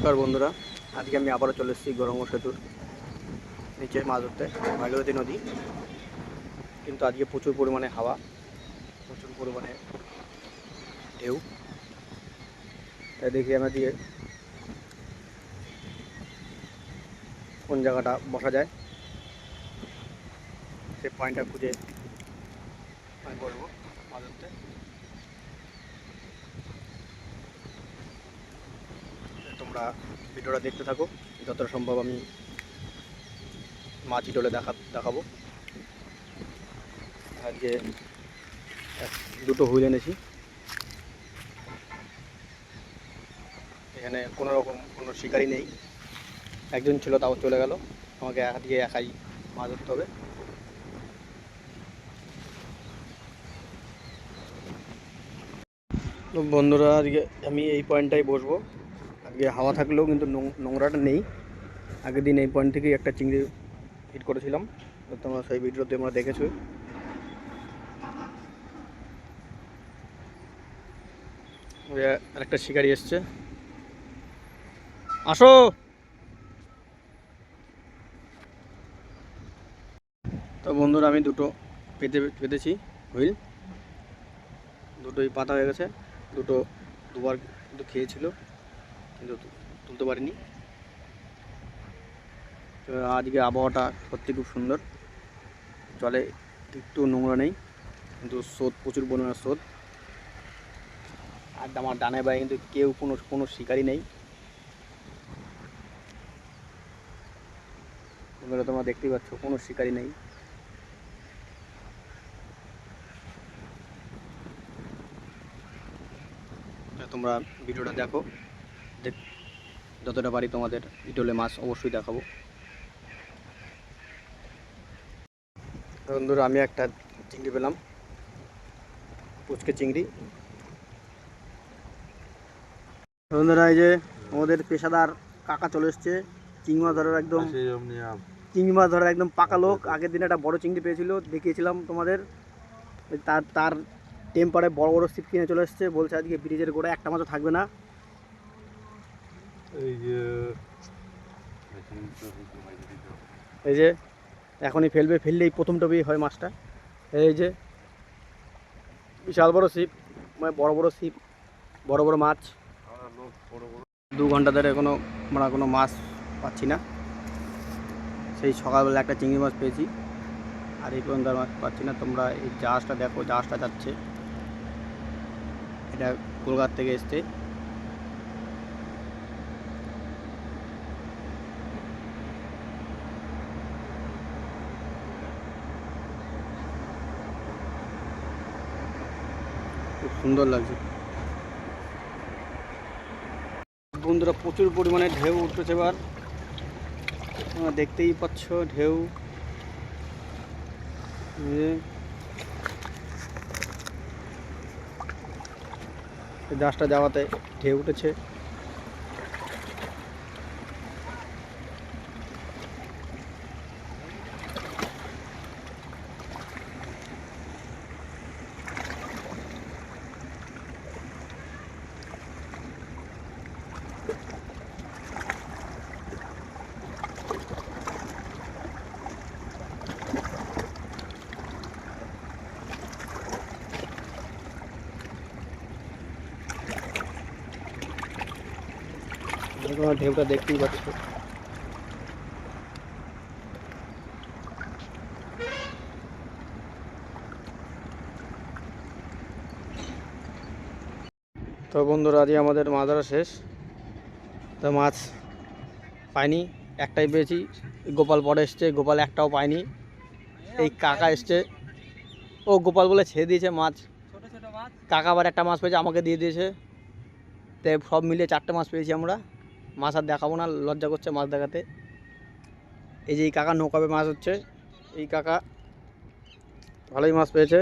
নমস্কার বন্ধুরা, আজকে আমি আবারও চলে এসেছি গৌরাঙ্গ সেতুর নিচে মাছ ধরতে। ভাগীরথী নদী, কিন্তু আজকে প্রচুর পরিমাণে হাওয়া, প্রচুর পরিমাণে ঢেউ। তাই দেখি আমরা দিয়ে কোন জায়গাটা বসা যায় সে পয়েন্টটা খুঁজে আমি বসবো মাছ ধরতে। তোমরা ভিডিওটা দেখতে থাকো, যতটা সম্ভব আমি মাছ ইটলে দেখাবো। আজকে দুটো হুইল এনেছি। এখানে কোনো রকম কোনো শিকারি নেই, একজন ছিল তাও চলে গেল, আমাকে আজকে একাই মাছ ধরতে হবে। তো বন্ধুরা, আজকে আমি এই পয়েন্টটাই বসবো। আজকে হাওয়া থাকলেও কিন্তু নোংরাটা নেই। আগের দিন এই পয়েন্ট থেকেই একটা চিংড়ি হিট করেছিলাম, তো তোমরা সেই ভিডিওতে তোমরা দেখেছো। আরেকটা শিকারি এসছে, আসো। তো বন্ধুরা, আমি দুটো পেতেছি হুইল, দুটোই পাতা হয়ে গেছে। দুবার কিন্তু খেয়েছিল, কিন্তু তুলতে পারিনি। তো আজকে আবহাওয়াটা সত্যি খুব সুন্দর, জলে একটু নোংরা নেই, কিন্তু স্রোত প্রচুর পরিমাণে স্রোত। আর আমার ডানে বায়ে কিন্তু কেউ কোনো শিকারি নেই। তোমরা দেখতেই পাচ্ছ কোনো শিকারি নেই। তোমরা ভিডিওটা দেখো, যতটা পারি তোমাদের ইটলে মাছ অবশ্যই দেখাবো। বন্ধুরা, আমি একটা চিংড়ি পেলাম, পুচকে চিংড়ি। বন্ধুরা, এই যে আমাদের পেশাদার কাকা চলে এসছে চিংড়ি মাছ ধরার, চিংড়ি মাছ ধরার একদম পাকা লোক। আগের দিন একটা বড় চিংড়ি পেয়েছিল, দেখিয়েছিলাম তোমাদের। তার টেম্পারে বড় বড় ছিপ কিনে চলে এসছে, বলছে আজকে ব্রিজের গোড়ায় একটা মাছও থাকবে না। এই যে এখনই ফেললেই প্রথম টবেই হয় মাছটা। এই যে বিশাল বড় ছিপ, মানে বড় বড় ছিপ, বড় বড় মাছ। 2 ঘন্টা ধরে আমরা কোনো মাছ পাচ্ছি না। সেই সকালবেলা একটা চিংড়ি মাছ পেয়েছি, আর এই পর্যন্ত মাছ পাচ্ছি না। তোমরা এই জাহাজটা দেখো, জাহাজটা যাচ্ছে, এটা কলকাতা থেকে এসছে। খুব সুন্দর লাগছে বন্ধুরা, প্রচুর পরিমাণে ঢেউ উঠেছে। এবার তোমরা দেখতেই পাচ্ছ ঢেউ। জাহাজটা যাওয়াতে ঢেউ উঠেছে। তোমরা ঢেউটা দেখতেই পাচ্ছ। তো বন্ধুরা, আজকে আমাদের মাছ ধরা শেষ। তো মাছ পাইনি, একটাই পেয়েছি। গোপাল পরে এসছে, গোপাল একটাও পায়নি। এই কাকা এসছে, ও গোপাল বলে ছেড়ে দিয়েছে মাছ। কাকা আবার একটা মাছ পেয়েছে, আমাকে দিয়ে দিয়েছে। তাই সব মিলিয়ে 4টে মাছ পেয়েছি আমরা। মাছ আর দেখাবো না, লজ্জা করছে মাছ দেখাতে। এই যে এই কাকা নৌকাবে মাছ হচ্ছে, এই কাকা ভালোই মাছ পেয়েছে।